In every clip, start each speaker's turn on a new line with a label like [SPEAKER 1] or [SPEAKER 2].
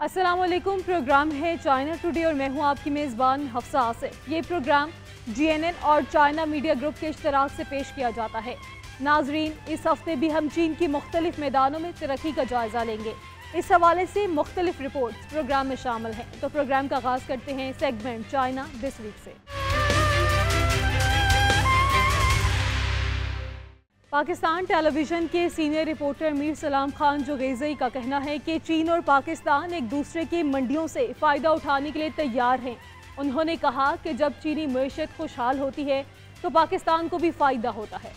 [SPEAKER 1] السلام علیکم، پروگرام ہے چائنا ٹوڈے اور میں ہوں آپ کی میزبان حفصہ آصف۔ یہ پروگرام GNN اور چائنا میڈیا گروپ کے اشتراک سے پیش کیا جاتا ہے۔ ناظرین، اس ہفتے بھی ہم چین کی مختلف میدانوں میں ترقی کا جائزہ لیں گے۔ اس حوالے سے مختلف رپورٹس پروگرام میں شامل ہیں، تو پروگرام کا آغاز کرتے ہیں سیگمنٹ چائنا دس ویک سے۔ پاکستان ٹیلی ویژن کے سینئر رپورٹر میر سلام خان جوگیزئی کا کہنا ہے کہ چین اور پاکستان ایک دوسرے کی منڈیوں سے فائدہ اٹھانے کے لیے تیار ہیں۔ انہوں نے کہا کہ جب چینی معیشت خوشحال ہوتی ہے تو پاکستان کو بھی فائدہ ہوتا ہے۔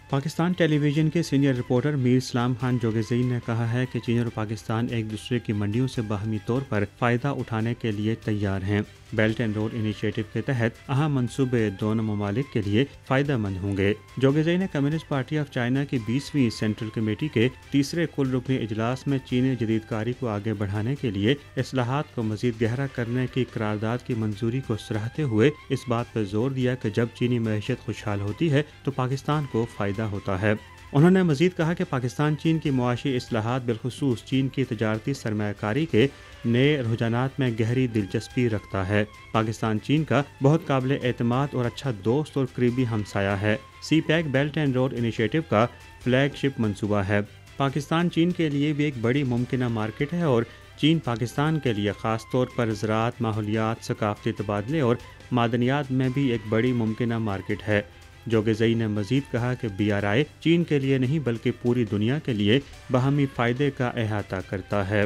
[SPEAKER 2] پاکستان ٹیلی ویژن کے سینئر رپورٹر میر سلام خان جوگیزئی نے کہا ہے کہ چین اور پاکستان ایک دوسرے کی منڈیوں سے باہمی طور پر فائدہ اٹھانے کے لیے تیار ہیں۔ بیلٹ اینڈ روڈ انیشیٹو کے تحت اہم منصوبے دونوں ممالک کے لیے فائدہ مند ہوں گے۔ جوگیزئی نے کمیونسٹ پارٹی آف چائنا کی 20ویں سینٹرل کمیٹی کے تیسرے کل رکنی اجلاس میں چینی جدید کاری کو آگے بڑھانے کے لیے اصلاحات کو مزید گہرا کرنے کی قرارداد کی منظوری کو سراہتے ہوئے اس بات پر زور دیا کہ جب چینی معیشت خوشحال ہوتی ہے تو پاکستان کو فائدہ ہوتا ہے۔ انہوں نے مزید کہا کہ پاکستان چین کی معاشی اصلاحات بالخصوص چین کی تجارتی سرمایہ کاری کے نئے رجحانات میں گہری دلچسپی رکھتا ہے۔ پاکستان چین کا بہت قابل اعتماد اور اچھا دوست اور قریبی ہمسایہ ہے۔ CPEC belt and road initiative کا فلیگ شپ منصوبہ ہے۔ پاکستان چین کے لیے بھی ایک بڑی ممکنہ مارکیٹ ہے اور چین پاکستان کے لیے خاص طور پر زراعت، ماحولیات، ثقافتی تبادلے اور معدنیات میں بھی ایک بڑی ممکنہ مارکیٹ ہے۔ جوگیزئی نے مزید کہا کہ BRI چین کے لیے نہیں بلکہ پوری دنیا کے لیے باہمی فائدے کا احاطہ کرتا ہے۔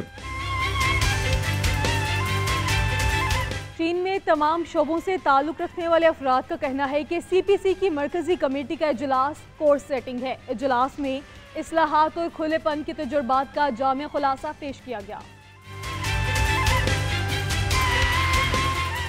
[SPEAKER 1] چین میں تمام شعبوں سے تعلق رکھنے والے افراد کا کہنا ہے کہ CPC کی مرکزی کمیٹی کا اجلاس کورس سیٹنگ ہے۔ اجلاس میں اصلاحات اور کھلے پن کے تجربات کا جامع خلاصہ پیش کیا گیا۔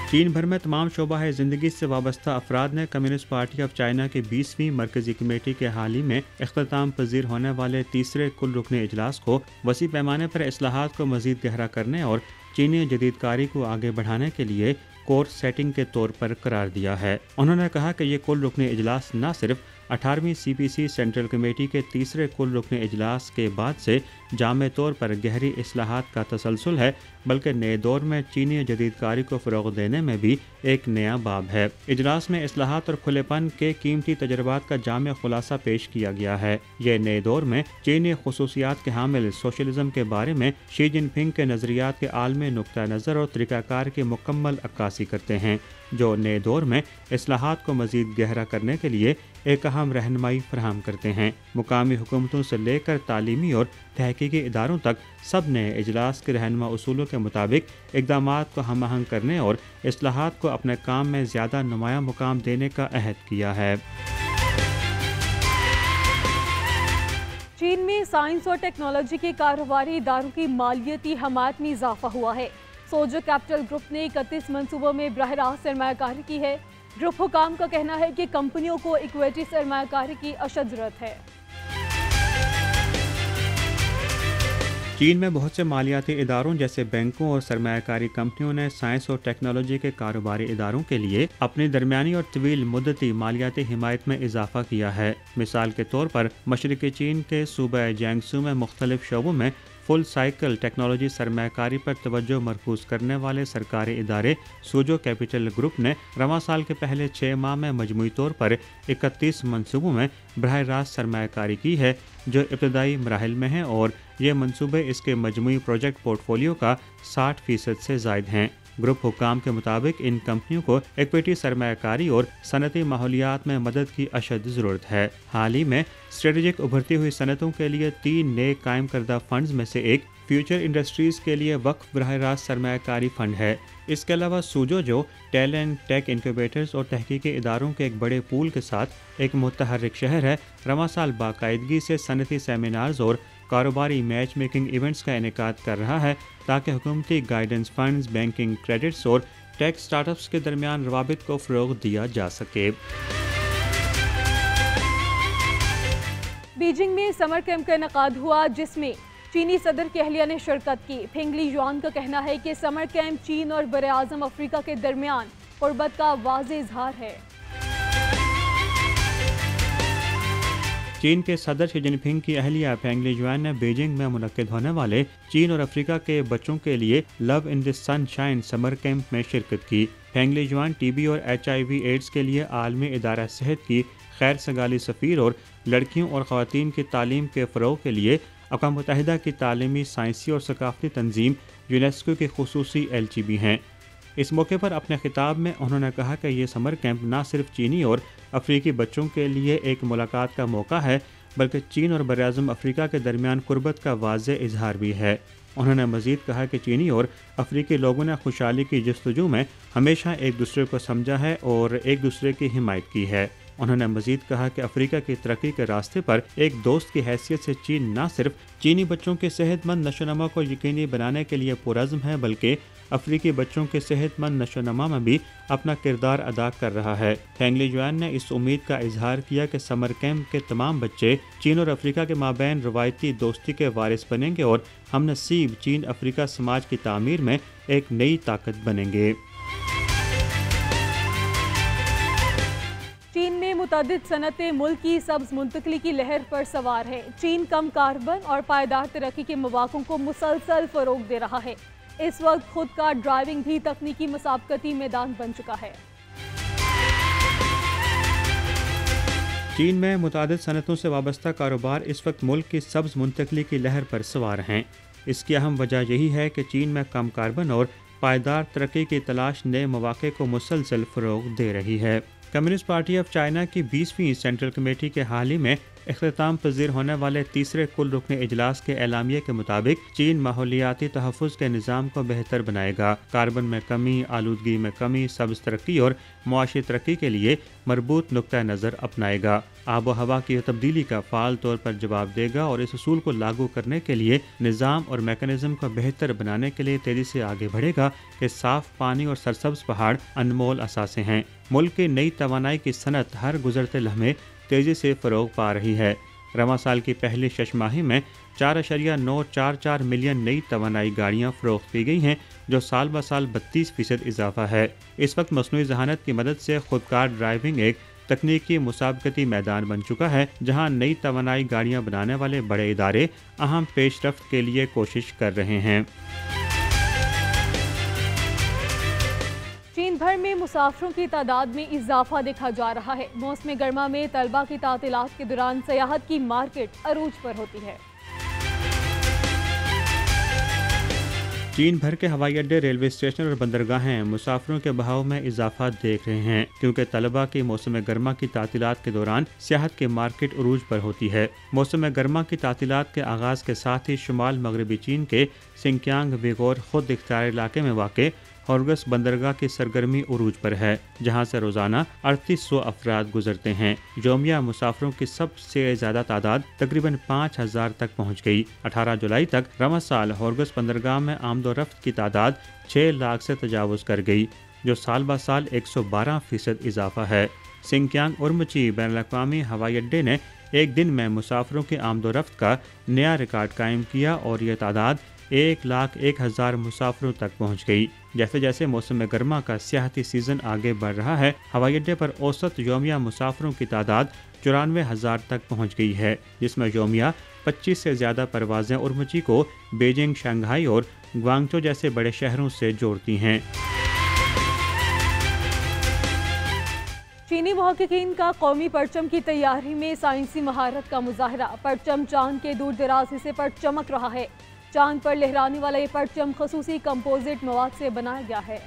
[SPEAKER 2] چین بھر میں تمام شعبہ زندگی سے وابستہ افراد نے کمیونسٹ پارٹی آف چائنا کی 20ویں مرکزی کمیٹی کے حال ہی میں اختتام پذیر ہونے والے تیسرے کل رکنی اجلاس کو وسیع پیمانے پر اصلاحات کو مزید گہرا کرنے اور چینی جدید کاری کو آگے بڑھانے کے لیے کورس سیٹنگ کے طور پر قرار دیا ہے۔ انہوں نے کہا کہ یہ کل رکنی اجلاس نہ صرف 18ویں CPC سینٹرل کمیٹی کے تیسرے کل رکنی اجلاس کے بعد سے جامع طور پر گہری اصلاحات کا تسلسل ہے بلکہ نئے دور میں چینی جدید کاری کو فروغ دینے میں بھی ایک نیا باب ہے۔ اجلاس میں اصلاحات اور کھلے پن کے قیمتی تجربات کا جامع خلاصہ پیش کیا گیا ہے۔ یہ نئے دور میں چینی خصوصیات کے حامل سوشلزم کے بارے میں شی جن پنگ کے نظریات کے عالمی نقطہ نظر اور طریقہ کار کی مکمل عکاسی کرتے ہیں، جو نئے دور میں اصلاحات کو مزید گہرا کرنے کے لیے ایک اہم رہنمائی فراہم کرتے ہیں۔ مقامی حکومتوں سے لے کر تعلیمی اور تحقیقی اداروں تک سب نے اجلاس کے رہنما اصولوں کے مطابق اقدامات کو ہم آہنگ کرنے اور اصلاحات کو اپنے کام میں زیادہ نمایاں مقام دینے کا عہد کیا ہے۔
[SPEAKER 1] چین میں سائنس اور ٹیکنالوجی کے کاروباری اداروں کی مالیاتی حمایت میں اضافہ ہوا ہے۔ سوجو کیپٹل گروپ نے 31 منصوبوں میں براہ راست سرمایہ کاری کی ہے۔ گروپ حکام کا کہنا ہے کہ کمپنیوں کو اکویٹی سرمایہ کاری کی اشد ضرورت ہے۔
[SPEAKER 2] چین میں بہت سے مالیاتی اداروں جیسے بینکوں اور سرمایہ کاری کمپنیوں نے سائنس اور ٹیکنالوجی کے کاروباری اداروں کے لیے اپنی درمیانی اور طویل مدتی مالیاتی حمایت میں اضافہ کیا ہے۔ مثال کے طور پر مشرقی چین کے صوبہ جیانگسو میں مختلف شعبوں میں فل سائیکل ٹیکنالوجی سرمایہ کاری پر توجہ مرکوز کرنے والے سرکاری ادارے سوجو کیپٹل گروپ نے رواں سال کے پہلے 6 ماہ میں مجموعی طور پر 31 منصوبوں میں براہ راست سرمایہ کاری کی ہے جو ابتدائی مراحل میں ہیں، اور یہ منصوبے اس کے مجموعی پروجیکٹ پورٹ فولیو کا 60% سے زائد ہیں۔ گروپ حکام کے مطابق ان کمپنیوں کو ایکویٹی سرمایہ کاری اور صنعتی ماحولیات میں مدد کی اشد ضرورت ہے۔ حال ہی میں اسٹریٹجک ابھرتی ہوئی صنعتوں کے لیے 3 نئے قائم کردہ فنڈز میں سے ایک فیوچر انڈسٹریز کے لیے وقف براہ راست سرمایہ کاری فنڈ ہے۔ اس کے علاوہ سوجو جو ٹیلنٹ، ٹیک انکیوبیٹرز اور تحقیقی اداروں کے ایک بڑے پول کے ساتھ ایک متحرک شہر ہے، رواں سال باقاعدگی سے صنعتی سیمینارز اور کاروباری میچ میکنگ ایونٹس کا انعقاد کر رہا ہے تاکہ حکومتی گائیڈنس فنڈز، بینکنگ کریڈٹس اور ٹیک سٹارٹ اپس کے درمیان روابط کو فروغ دیا جا سکے۔
[SPEAKER 1] بیجنگ میں سمر کیمپ کا انعقاد ہوا جس میں چینی صدر کی اہلیہ نے شرکت کی۔ پھینگ لی یوان کا کہنا ہے کہ سمر کیمپ چین اور براعظم افریقہ کے درمیان قربت کا واضح اظہار ہے۔
[SPEAKER 2] چین کے صدر شی جن پنگ کی اہلیہ فینگ لیجوان نے بیجنگ میں منعقد ہونے والے چین اور افریقہ کے بچوں کے لیے لو ان دی سن شائن سمر کیمپ میں شرکت کی۔ فینگ لیجوان ٹی بی اور HIV ایڈز کے لیے عالمی ادارہ صحت کی خیر سگالی سفیر اور لڑکیوں اور خواتین کی تعلیم کے فروغ کے لیے اقوام متحدہ کی تعلیمی، سائنسی اور ثقافتی تنظیم یونیسکو کی خصوصی LG بھی ہیں۔ اس موقع پر اپنے خطاب میں انہوں نے کہا کہ یہ سمر کیمپ نہ صرف چینی اور افریقی بچوں کے لیے ایک ملاقات کا موقع ہے بلکہ چین اور براعظم افریقہ کے درمیان قربت کا واضح اظہار بھی ہے۔ انہوں نے مزید کہا کہ چینی اور افریقی لوگوں نے خوشحالی کی جستجو میں ہمیشہ ایک دوسرے کو سمجھا ہے اور ایک دوسرے کی حمایت کی ہے۔ انہوں نے مزید کہا کہ افریقہ کی ترقی کے راستے پر ایک دوست کی حیثیت سے چین نہ صرف چینی بچوں کے صحت مند نشو و نما کو یقینی بنانے کے لیے پرعزم ہے بلکہ افریقی بچوں کے صحت مند نشو و نما میں بھی اپنا کردار ادا کر رہا ہے۔ فینگ لیجوان نے اس امید کا اظہار کیا کہ سمر کیمپ کے تمام بچے چین اور افریقہ کے مابین روایتی دوستی کے وارث بنیں گے اور ہم نصیب چین افریقہ سماج کی تعمیر میں ایک نئی طاقت بنیں گے۔
[SPEAKER 1] چین میں متعدد صنعتیں ملک کی سبز منتقلی کی لہر پر سوار ہے۔ چین کم کاربن اور پائیدار ترقی کے مواقع کو مسلسل فروغ دے رہا ہے۔ اس وقت خود کار ڈرائیونگ بھی تکنیکی مسابقتی میدان بن چکا ہے۔
[SPEAKER 2] چین میں متعدد صنعتوں سے وابستہ کاروبار اس وقت ملک کی سبز منتقلی کی لہر پر سوار ہیں۔ اس کی اہم وجہ یہی ہے کہ چین میں کم کاربن اور پائیدار ترقی کی تلاش نئے مواقع کو مسلسل فروغ دے رہی ہے۔ کمیونسٹ پارٹی آف چائنا کی 20ویں سینٹرل کمیٹی کے حال ہی میں اختتام پذیر ہونے والے تیسرے کل رکن اجلاس کے اعلامیے کے مطابق چین ماحولیاتی تحفظ کے نظام کو بہتر بنائے گا، کاربن میں کمی، آلودگی میں کمی، سبز ترقی اور معاشی ترقی کے لیے مربوط نقطہ نظر اپنائے گا، آب و ہوا کی تبدیلی کا فعال طور پر جواب دے گا اور اس اصول کو لاگو کرنے کے لیے نظام اور میکانزم کو بہتر بنانے کے لیے تیزی سے آگے بڑھے گا کہ صاف پانی اور سرسبز پہاڑ انمول اثاثے ہیں۔ ملک کی نئی توانائی کی صنعت ہر گزرتے لمحے تیزی سے فروغ پا رہی ہے۔ رواں سال کی پہلی 6 ماہی میں 4.944 ملین نئی توانائی گاڑیاں فروخت کی گئی ہیں، جو سال بہ سال 32% اضافہ ہے۔ اس وقت مصنوعی ذہانت کی مدد سے خودکار ڈرائیونگ ایک تکنیکی مسابقتی میدان بن چکا ہے، جہاں نئی توانائی گاڑیاں بنانے والے بڑے ادارے اہم پیش رفت کے لیے کوشش کر رہے ہیں۔
[SPEAKER 1] چین بھر میں مسافروں کی تعداد میں اضافہ دیکھا جا رہا ہے۔ موسم گرما میں طلبہ کی تعطیلات کے دوران سیاحت کی مارکیٹ عروج پر ہوتی ہے۔
[SPEAKER 2] چین بھر کے ہوائی اڈے، ریلوے اسٹیشن اور بندرگاہیں مسافروں کے بہاؤ میں اضافہ دیکھ رہے ہیں، کیونکہ طلبہ کی موسم گرما کی تعطیلات کے دوران سیاحت کی مارکیٹ عروج پر ہوتی ہے۔ موسم گرما کی تعطیلات کے آغاز کے ساتھ ہی شمال مغربی چین کے سنکیانگ ویغور خود اختیار علاقے میں واقع ہورگس بندرگاہ کی سرگرمی عروج پر ہے، جہاں سے روزانہ 3800 افراد گزرتے ہیں۔ یومیہ مسافروں کی سب سے زیادہ تعداد تقریباً 5000 تک پہنچ گئی۔ 18 جولائی تک رواں سال ہورگس بندرگاہ میں آمد و رفت کی تعداد 6 لاکھ سے تجاوز کر گئی، جو سال بہ سال 112% اضافہ ہے۔ سنکیانگ اورمچی بین الاقوامی ہوائی اڈے نے ایک دن میں مسافروں کی آمد و رفت کا نیا ریکارڈ قائم کیا اور یہ تعداد 1,01,000 مسافروں تک پہنچ گئی۔ جیسے جیسے موسم گرما کا سیاحتی سیزن آگے بڑھ رہا ہے، ہوائی اڈے پر اوسط یومیہ مسافروں کی تعداد 94,000 تک پہنچ گئی ہے، جس میں یومیہ 25 سے زیادہ پروازیں اورمچی کو بیجنگ، شنگھائی اور گوانگچو جیسے بڑے شہروں سے جوڑتی ہیں۔
[SPEAKER 1] چینی محققین کا قومی پرچم کی تیاری میں سائنسی مہارت کا مظاہرہ۔ پرچم چاند کے دور دراز حصے پر چمک رہا ہے۔ چاند پر لہرانے والا یہ پرچم خصوصی کمپوزٹ مواد سے بنایا گیا ہے۔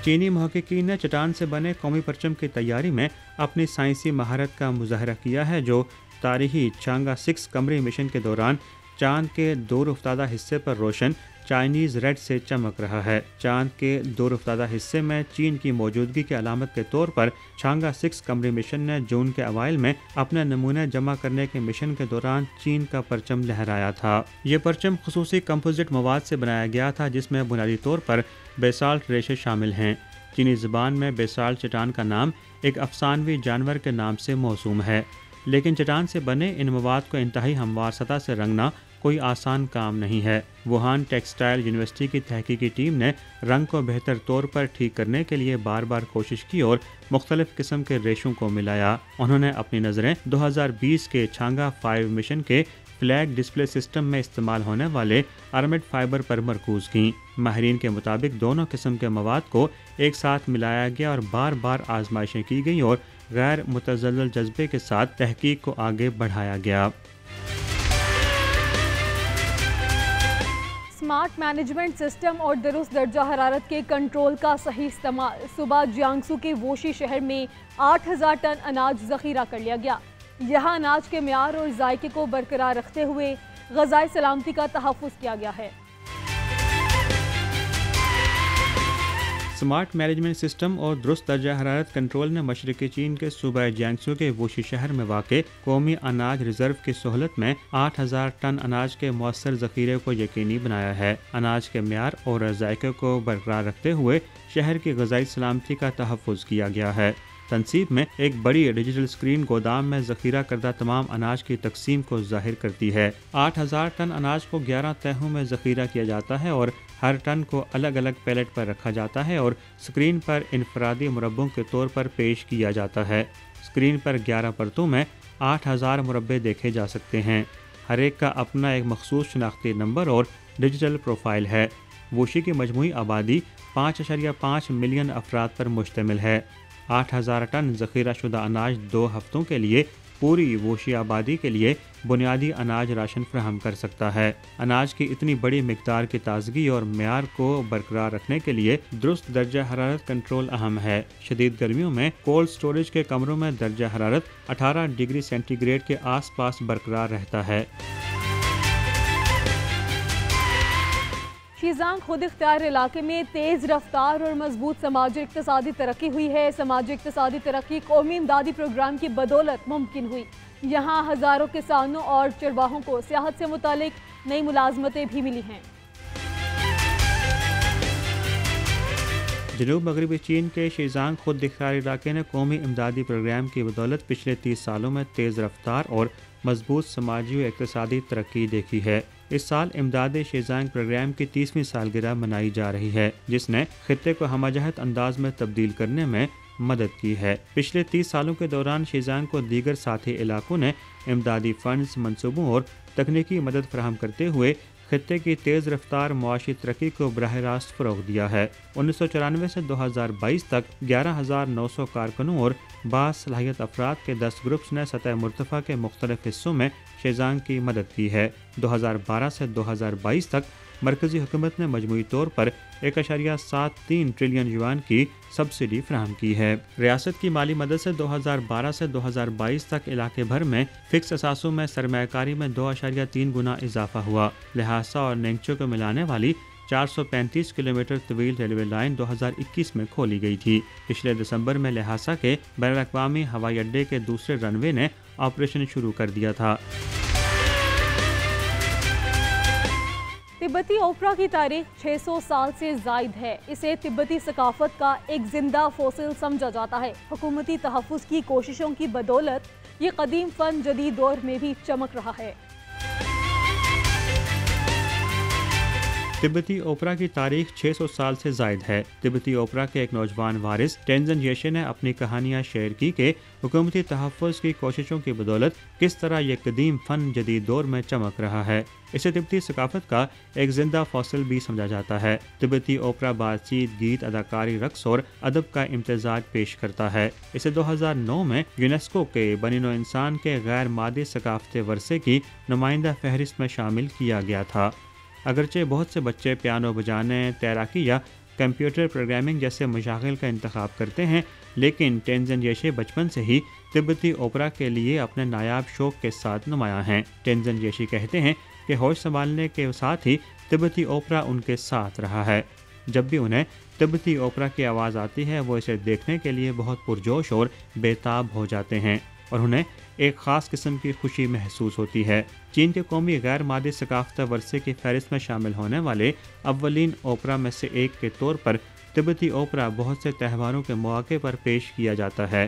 [SPEAKER 2] چینی محققین نے چٹان سے بنے قومی پرچم کی تیاری میں اپنی سائنسی مہارت کا مظاہرہ کیا ہے، جو تاریخی چانگا 6 قمری مشن کے دوران چاند کے دور افتادہ حصے پر روشن چائنیز ریڈ سے چمک رہا ہے۔ چاند کے دور افتادہ حصے میں چین کی موجودگی کی علامت کے طور پر چانگا 6 قمری مشن نے جون کے اوائل میں اپنے نمونے جمع کرنے کے مشن کے دوران چین کا پرچم لہرایا تھا۔ یہ پرچم خصوصی کمپوزٹ مواد سے بنایا گیا تھا، جس میں بنیادی طور پر بیسالٹ ریشے شامل ہیں۔ چینی زبان میں بیسالٹ چٹان کا نام ایک افسانوی جانور کے نام سے موسوم ہے، لیکن چٹان سے بنے ان مواد کو انتہائی ہموار سطح سے رنگنا کوئی آسان کام نہیں ہے۔ ووہان ٹیکسٹائل یونیورسٹی کی تحقیقی ٹیم نے رنگ کو بہتر طور پر ٹھیک کرنے کے لیے بار بار کوشش کی اور مختلف قسم کے ریشوں کو ملایا۔ انہوں نے اپنی نظریں 2020 کے چھانگا 5 مشن کے فلیگ ڈسپلے سسٹم میں استعمال ہونے والے ارمڈ فائبر پر مرکوز کیں۔ ماہرین کے مطابق دونوں قسم کے مواد کو ایک ساتھ ملایا گیا اور بار بار آزمائشیں کی گئیں اور غیر متزلزل جذبے کے ساتھ تحقیق کو آگے بڑھایا گیا۔
[SPEAKER 1] اسمارٹ مینجمنٹ سسٹم اور درست درجہ حرارت کے کنٹرول کا صحیح استعمال۔ صبح جیانگسو کے ووشی شہر میں 8000 ٹن اناج ذخیرہ کر لیا گیا۔ یہاں اناج کے معیار اور ذائقے کو برقرار رکھتے ہوئے غذائی سلامتی کا تحفظ کیا گیا ہے۔
[SPEAKER 2] اسمارٹ مینجمنٹ سسٹم اور درست درجہ حرارت کنٹرول نے مشرقی چین کے صوبہ جیانگسو کے ووشی شہر میں واقع قومی اناج ریزرو کی سہولت میں 8000 ٹن اناج کے مؤثر ذخیرے کو یقینی بنایا ہے۔ اناج کے معیار اور ذائقے کو برقرار رکھتے ہوئے شہر کی غذائی سلامتی کا تحفظ کیا گیا ہے۔ تنصیب میں ایک بڑی ڈیجیٹل اسکرین گودام میں ذخیرہ کردہ تمام اناج کی تقسیم کو ظاہر کرتی ہے۔ 8000 ٹن اناج کو 11 تہوں میں ذخیرہ کیا جاتا ہے اور ہر ٹن کو الگ الگ پیلٹ پر رکھا جاتا ہے اور اسکرین پر انفرادی مربوں کے طور پر پیش کیا جاتا ہے۔ اسکرین پر 11 پرتوں میں 8000 مربے دیکھے جا سکتے ہیں۔ ہر ایک کا اپنا ایک مخصوص شناختی نمبر اور ڈیجیٹل پروفائل ہے۔ ووشی کی مجموعی آبادی 5.5 ملین افراد پر مشتمل ہے۔ 8000 ٹن ذخیرہ شدہ اناج 2 ہفتوں کے لیے پوری ووشی آبادی کے لیے بنیادی اناج راشن فراہم کر سکتا ہے۔ اناج کی اتنی بڑی مقدار کی تازگی اور معیار کو برقرار رکھنے کے لیے درست درجہ حرارت کنٹرول اہم ہے۔ شدید گرمیوں میں کولڈ سٹوریج کے کمروں میں درجہ حرارت 18 ڈگری سینٹی گریڈ کے آس پاس برقرار رہتا ہے۔
[SPEAKER 1] شیزانگ خود اختیار علاقے میں تیز رفتار اور مضبوط سماجی اقتصادی ترقی ہوئی ہے۔ سماجی اقتصادی ترقی قومی امدادی پروگرام کی بدولت ممکن ہوئی۔ یہاں ہزاروں کسانوں اور چرواہوں کو صحت سے متعلق نئی ملازمتیں بھی ملی ہیں۔
[SPEAKER 2] جنوب مغربی چین کے شیزانگ خود اختیاری علاقے نے قومی امدادی پروگرام کی بدولت پچھلے 30 سالوں میں تیز رفتار اور مضبوط سماجی و اقتصادی ترقی دیکھی ہے۔ اس سال امداد شیزانگ پروگرام کی 30ویں سالگرہ منائی جا رہی ہے، جس نے خطے کو ہمہ جہت انداز میں تبدیل کرنے میں مدد کی ہے۔ پچھلے 30 سالوں کے دوران شیزانگ کو دیگر ساتھی علاقوں نے امدادی فنڈز، منصوبوں اور تکنیکی مدد فراہم کرتے ہوئے خطے کی تیز رفتار معاشی ترقی کو براہ راست فروغ دیا ہے۔ 1994 سے 2022 تک 11900 کارکنوں اور باصلاحیت افراد کے 10 گروپس نے سطح مرتفع کے مختلف حصوں میں شیزانگ کی مدد کی ہے۔ 2012 سے 2022 تک مرکزی حکومت نے مجموعی طور پر 1.73 ٹریلین یوان کی سبسڈی فراہم کی ہے۔ ریاست کی مالی مدد سے 2012 سے 2022 تک علاقے بھر میں فکس اثاثوں میں سرمایہ کاری میں 2.3 گنا اضافہ ہوا۔ لہاسا اور نینگچو کو ملانے والی 435 کلومیٹر طویل ریلوے لائن 2021 میں کھولی گئی تھی۔ پچھلے دسمبر میں لہاسا کے بین الاقوامی ہوائی اڈے کے دوسرے رن وے نے آپریشن شروع کر دیا تھا۔
[SPEAKER 1] تبتی اوپرا کی تاریخ 600 سال سے زائد ہے۔ اسے تبتی ثقافت کا ایک زندہ فوسل سمجھا جاتا ہے۔ حکومتی تحفظ کی کوششوں کی بدولت یہ قدیم فن جدید دور میں بھی چمک رہا ہے۔
[SPEAKER 2] تبتی اوپرا کی تاریخ 600 سال سے زائد ہے۔ تبتی اوپرا کے ایک نوجوان وارث ٹینزن یشے نے اپنی کہانیاں شیئر کی کہ حکومتی تحفظ کی کوششوں کی بدولت کس طرح یہ قدیم فن جدید دور میں چمک رہا ہے۔ اسے تبتی ثقافت کا ایک زندہ فوسل بھی سمجھا جاتا ہے۔ تبتی اوپرا بات چیت، گیت، اداکاری، رقص اور ادب کا امتزاج پیش کرتا ہے۔ اسے 2009 میں یونیسکو کے بنی نوع انسان کے غیر مادی ثقافتی ورثے کی نمائندہ فہرست میں شامل کیا گیا تھا۔ اگرچہ بہت سے بچے پیانو بجانے، تیراکی یا کمپیوٹر پروگرامنگ جیسے مشاغل کا انتخاب کرتے ہیں، لیکن ٹینزن یشے بچپن سے ہی تبتی اوپرا کے لیے اپنے نایاب شوق کے ساتھ نمایاں ہیں۔ ٹینزن یشی کہتے ہیں کہ ہوش سنبھالنے کے ساتھ ہی تبتی اوپرا ان کے ساتھ رہا ہے۔ جب بھی انہیں تبتی اوپرا کی آواز آتی ہے، وہ اسے دیکھنے کے لیے بہت پرجوش اور بے تاب ہو جاتے ہیں اور انہیں ایک خاص قسم کی خوشی محسوس ہوتی ہے۔ چین کے قومی غیر مادی ثقافتی ورثے کی فہرست میں شامل ہونے والے اولین اوپرا میں سے ایک کے طور پر تبتی اوپرا بہت سے تہواروں کے مواقع پر پیش کیا جاتا ہے۔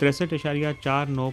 [SPEAKER 2] 63.49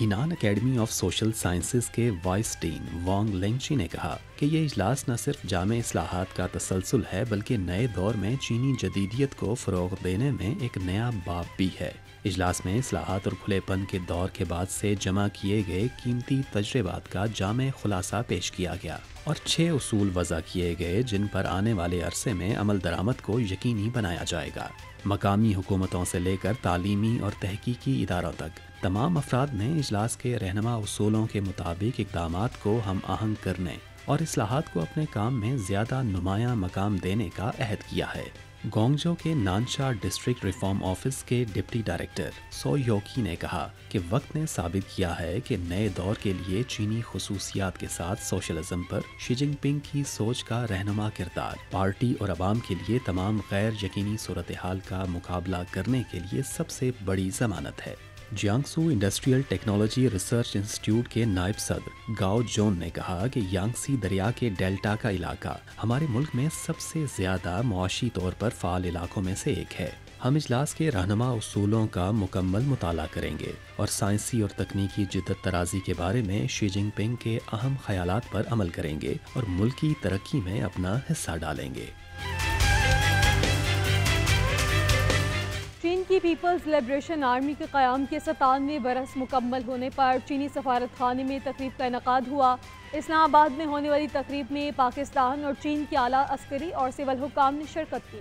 [SPEAKER 3] ہینان اکیڈمی آف سوشل سائنسز کے وائس ڈین وانگ لینگچی نے کہا کہ یہ اجلاس نہ صرف جامع اصلاحات کا تسلسل ہے بلکہ نئے دور میں چینی جدیدیت کو فروغ دینے میں ایک نیا باب بھی ہے۔ اجلاس میں اصلاحات اور کھلے پن کے دور کے بعد سے جمع کیے گئے قیمتی تجربات کا جامع خلاصہ پیش کیا گیا اور 6 اصول وضع کیے گئے جن پر آنے والے عرصے میں عمل درآمد کو یقینی بنایا جائے گا۔ مقامی حکومتوں سے لے کر تعلیمی اور تحقیقی اداروں تک تمام افراد نے اجلاس کے رہنما اصولوں کے مطابق اقدامات کو ہم آہنگ کرنے اور اصلاحات کو اپنے کام میں زیادہ نمایاں مقام دینے کا عہد کیا ہے۔ گونگجو کے نانشا ڈسٹرکٹ ریفارم آفس کے ڈپٹی ڈائریکٹر سو یوکی نے کہا کہ وقت نے ثابت کیا ہے کہ نئے دور کے لیے چینی خصوصیات کے ساتھ سوشلزم پر شی جن پنگ کی سوچ کا رہنما کردار پارٹی اور عوام کے لیے تمام غیر یقینی صورتحال کا مقابلہ کرنے کے لیے سب سے بڑی ضمانت ہے۔ جیانگسو انڈسٹریل ٹیکنالوجی ریسرچ انسٹیٹیوٹ کے نائب صدر گاؤ جون نے کہا کہ یانگسی دریا کے ڈیلٹا کا علاقہ ہمارے ملک میں سب سے زیادہ معاشی طور پر فعال علاقوں میں سے ایک ہے۔ ہم اجلاس کے رہنما اصولوں کا مکمل مطالعہ کریں گے اور سائنسی اور تکنیکی جدت طرازی کے بارے میں شی جن پنگ کے اہم خیالات پر عمل کریں گے اور ملک کی ترقی میں اپنا حصہ ڈالیں گے۔
[SPEAKER 1] چین کی پیپلز لبریشن آرمی کے قیام کے 97 برس مکمل ہونے پر چینی سفارت خانے میں تقریب کا انعقاد ہوا۔ اسلام آباد میں ہونے والی تقریب میں پاکستان اور چین کے اعلیٰ عسکری اور سول حکام نے شرکت کی۔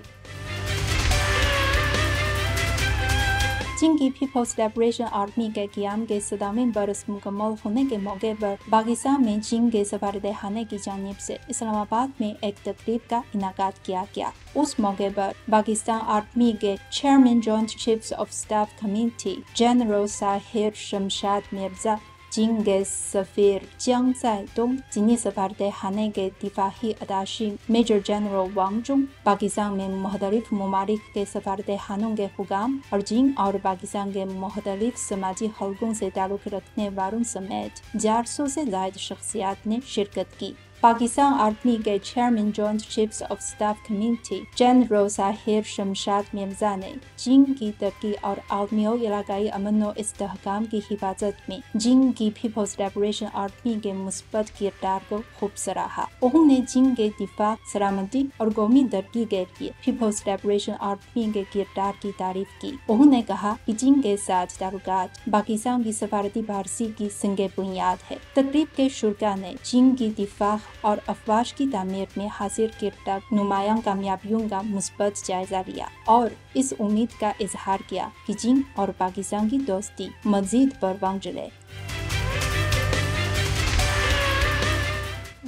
[SPEAKER 4] چین کی پیپلز لبریشن آرمی کے قیام کے 97 برس مکمل ہونے کے موقع پر پاکستان میں چین کے سفارت خانے کی جانب سے اسلام آباد میں ایک تقریب کا انعقاد کیا گیا۔ اس موقع پر پاکستان آرمی کے chairman joint chiefs of staff committee general Tahir Shamshad Mirza, چین کے سفیر جیانگ زائی دونگ، چینی سفارت خانے کے دفاعی اتاشی میجر جنرل وانگ جون، پاکستان میں مختلف ممالک کے سفارت خانوں کے حکام اور چین اور پاکستان کے مختلف سماجی حلقوں سے تعلق رکھنے والوں سمیت 400 سے زائد شخصیات نے شرکت کی۔ پاکستان آرمی کے chairman joint chiefs of staff committee general Tahir Shamshad Mirza نے چین کی ترقی اور عالمی و علاقائی امن و استحکام کی حفاظت میں چین کی پیپلز لبریشن آرمی کے مثبت کردار کو خوب سراہا۔ انہوں نے چین کے دفاع، سلامتی اور قومی ترقی کے لیے پیپلز لبریشن آرمی کے کردار کی تعریف کی۔ انہوں نے کہا کہ چین کے ساتھ تعلقات پاکستان کی سفارتی پالیسی کی سنگ بنیاد ہے۔ تقریب کے شرکاء نے چین کی دفاع اور افواج کی تعمیر میں حاصل کردہ نمایاں کامیابیوں کا مثبت جائزہ لیا اور اس امید کا اظہار کیا کہ چین اور پاکستان کی دوستی مزید پروان چڑھے۔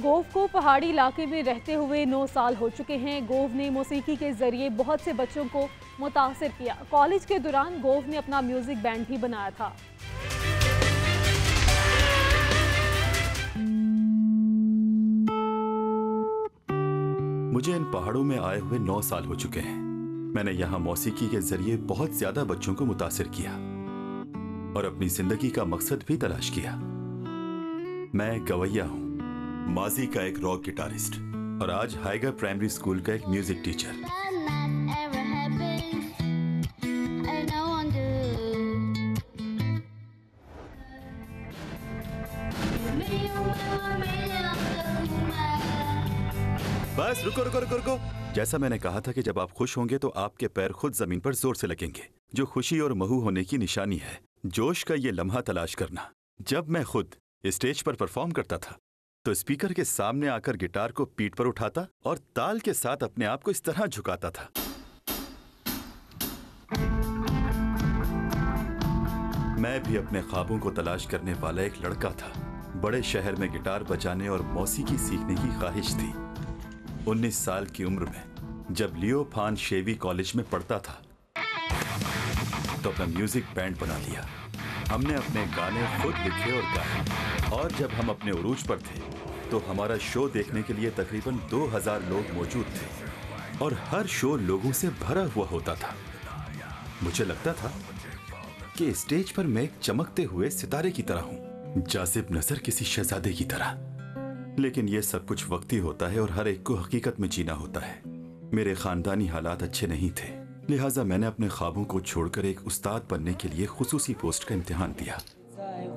[SPEAKER 1] گوو کو پہاڑی علاقے میں رہتے ہوئے 9 سال ہو چکے ہیں۔ گوو نے موسیقی کے ذریعے بہت سے بچوں کو متاثر کیا۔ کالج کے دوران گوو نے اپنا میوزک بینڈ بھی بنایا تھا۔
[SPEAKER 5] مجھے ان پہاڑوں میں آئے ہوئے 9 سال ہو چکے ہیں۔ میں نے یہاں موسیقی کے ذریعے بہت زیادہ بچوں کو متاثر کیا اور اپنی زندگی کا مقصد بھی تلاش کیا۔ میں گویا ہوں، ماضی کا ایک راک گٹارسٹ اور آج ہائیگر پرائمری اسکول کا ایک میوزک ٹیچر۔ بس رکو رکو رکو رکو، جیسا میں نے کہا تھا کہ جب آپ خوش ہوں گے تو آپ کے پیر خود زمین پر زور سے لگیں گے، جو خوشی اور محو ہونے کی نشانی ہے۔ جوش کا یہ لمحہ تلاش کرنا۔ جب میں خود اسٹیج پر پرفارم کرتا تھا تو اسپیکر کے سامنے آ کر گٹار کو پیٹھ پر اٹھاتا اور تال کے ساتھ اپنے آپ کو اس طرح جھکاتا تھا۔ میں بھی اپنے خوابوں کو تلاش کرنے والا ایک لڑکا تھا۔ بڑے شہر میں گٹار بجانے اور موسیقی سیکھنے کی خواہش تھی۔ 19 سال کی عمر میں جب لیو پان شیوی کالج میں پڑھتا تھا تو اپنا میوزک بینڈ بنا لیا۔ ہم نے اپنے گانے خود لکھے اور گائے، اور جب ہم اپنے عروج پر تھے تو ہمارا شو دیکھنے کے لیے تقریباً 2000 لوگ موجود تھے اور ہر شو لوگوں سے بھرا ہوا ہوتا تھا۔ مجھے لگتا تھا کہ اسٹیج پر میں ایک چمکتے ہوئے ستارے کی طرح ہوں، جاذب نظر کسی شہزادے کی طرح۔ لیکن یہ سب کچھ وقتی ہوتا ہے اور ہر ایک کو حقیقت میں جینا ہوتا ہے۔ میرے خاندانی حالات اچھے نہیں تھے، لہٰذا میں نے اپنے خوابوں کو چھوڑ کر ایک استاد بننے کے لیے خصوصی پوسٹ کا امتحان دیا۔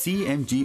[SPEAKER 5] CMG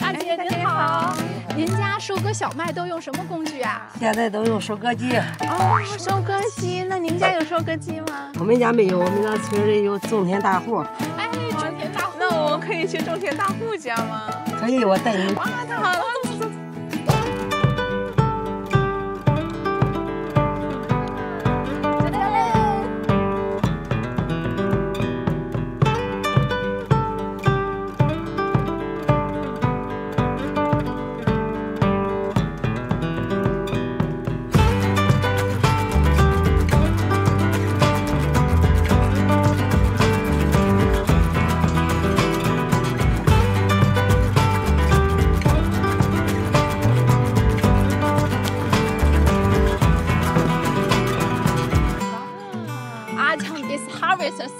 [SPEAKER 6] 大姐您好，您家收割小麦都用什么工具啊？
[SPEAKER 7] 现在都用收割机。
[SPEAKER 8] 哦，收割机，那您家有收割机吗？
[SPEAKER 7] 我们家没有，我们那村里有种田大户。
[SPEAKER 8] 哎，种田大户，那我可以去种田大户家吗？
[SPEAKER 7] 可以，我带你。
[SPEAKER 8] 哇，太好了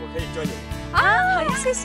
[SPEAKER 9] 我可以教你。
[SPEAKER 8] 谢谢。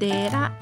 [SPEAKER 10] 13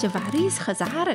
[SPEAKER 10] 44,000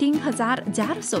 [SPEAKER 10] 3,400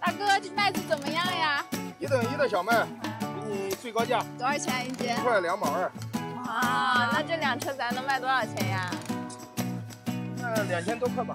[SPEAKER 6] 大哥，这麦子怎么样呀
[SPEAKER 9] ？1等1的小麦，给你最高价。
[SPEAKER 6] 多少钱一斤？1
[SPEAKER 9] 块2毛2。
[SPEAKER 8] 啊，那这2车咱能卖多少钱呀？
[SPEAKER 9] 那2000多块吧。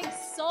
[SPEAKER 6] 100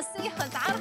[SPEAKER 6] 80,000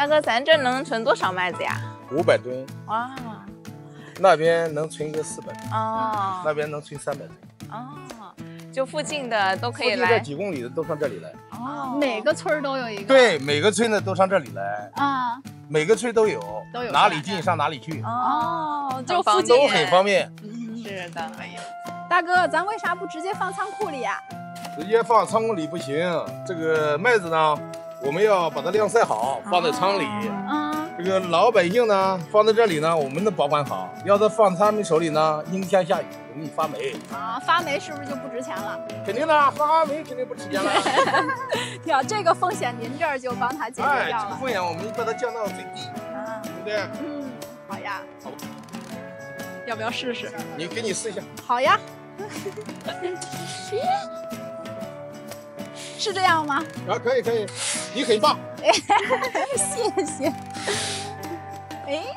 [SPEAKER 8] 大哥，咱这能存多少麦子呀
[SPEAKER 9] ？500吨。
[SPEAKER 8] 哇，
[SPEAKER 9] 那边能存个400吨。
[SPEAKER 8] 哦，
[SPEAKER 9] 那边能存300吨。
[SPEAKER 8] 哦，就附近的都可以来。
[SPEAKER 9] 附近这几公里的都上这里来。
[SPEAKER 6] 哦，每个村都有一个。
[SPEAKER 9] 对，每个村的都上这里来。
[SPEAKER 6] 啊，
[SPEAKER 9] 每个村都有，哪里近上哪里去。
[SPEAKER 6] 哦，就附近
[SPEAKER 9] 都很方便。
[SPEAKER 8] 是的，哎呀，
[SPEAKER 6] 大哥，咱为啥不直接放仓库里呀？
[SPEAKER 9] 直接放仓库里不行，这个麦子呢，我们要把它晾晒好，放在仓里。这个老百姓呢，放在这里呢，我们能保管好。要是放他们手里呢，阴天下雨容易发霉。
[SPEAKER 6] 啊，发霉是不是就不值钱了？
[SPEAKER 9] 肯定的，发霉肯定不值钱了。
[SPEAKER 6] 对啊，这个风险您这儿就帮他解决掉了。
[SPEAKER 9] 这个风险我们把它降到最低，对不对？
[SPEAKER 6] 嗯，好呀。
[SPEAKER 9] 好，
[SPEAKER 6] 要不要试试？
[SPEAKER 9] 给你试一下。
[SPEAKER 6] 好呀。是这样吗？
[SPEAKER 9] 啊，可以可以，你很棒。
[SPEAKER 6] 谢谢。哎。